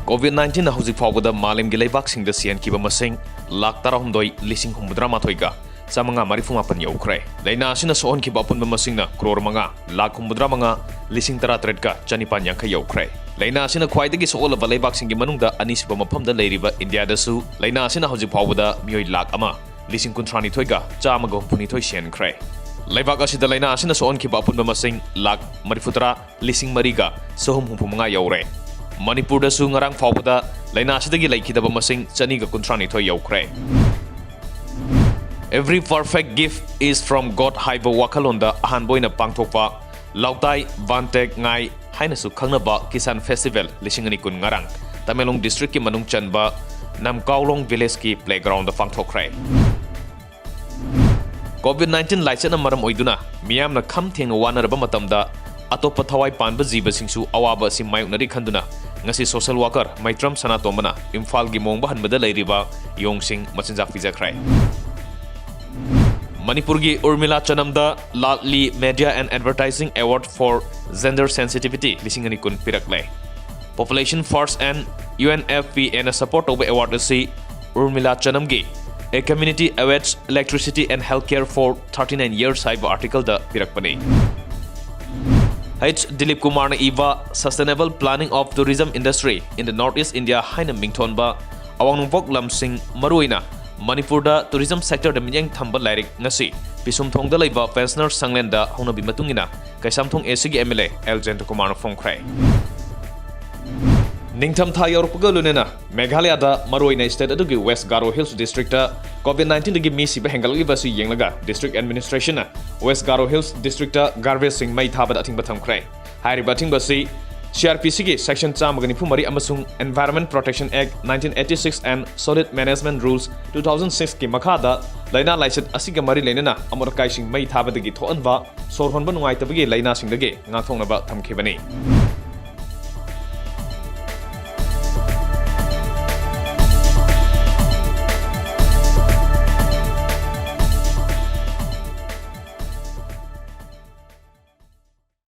COVID-19 na hojik fawbada malim gi leibak singda sian kiba masing lak tarahumdoi lising humudra mathoiga samanga marifumapan yaukre laina asina soon kiba punba masing na crore manga lak humudra manga lising tara tredka chanipan yankha yaukre laina asina khwaidagi sool ba leibak singi manungda anisiba mafamda leiriba India dasu laina asina hojik fawbada mioi lak ama lising kuntrani thoiga chamaga humpuni thoi sian kre leibak asida laina asina soon kiba punba masing lak marifutra lising mariga sohum humpumanga yaure Manipur da su ngarang fawbada laina asidagi laikidaba masing chaniga kuntrani thoi yaukre Every perfect gift is from God haiba wakalonda ahanboina pangthokpa lautai vantek ngai hainasu khangnaba kisan festival lisingani kun ngarang Tamelong district ki manung chanba namkaulong village ki playground da pangthokre COVID-19 laisena maram oiduna miyamna kham thengna wanaraba matamda atopa thawai panba jiba singsu awaba si mayuknari khanduna ngasi social worker maitram sanatomana imphal gi mongba hanbada leiriba yongsing machinjak pijakrai Manipur gi Urmila Chanamda Latli Media and Advertising Award for Gender Sensitivity lisingani kun piraklay Population First and UNFPA na support over award si Urmila Chanamgi A community awaits electricity and healthcare for 39 years haiba article da pirakpani H. Dilip Kumar na iba Sustainable Planning of Tourism Industry in the Northeast India haina mingthonba awang nungpok lamsing maruina Manipur da tourism sector da minyang thamba lairik ngasi pisumthong da leiba pensioner sanglen da honabi matungina kaisamthong ACG MLA Elgento Kumar Phongkhrai Ningtham tha yorupga lunena Meghalaya da maruina state adugi West Garo Hills district da COVID-19 dagi mi siba hengalgi basu yenglaga district administration na West Garo Hills district da garbage sing mai thaba athing bathangkhrai hairi bathing basi CRPC ki section 194 amasung Environment Protection Act 1986 and Solid Management Rules 2006 ki makhada laina laiset asiga mari leinana amorkai sing mai thaba dagi thoanba sorhonba nungai tabagi laina sing dagi ngakthongnaba thamkhibani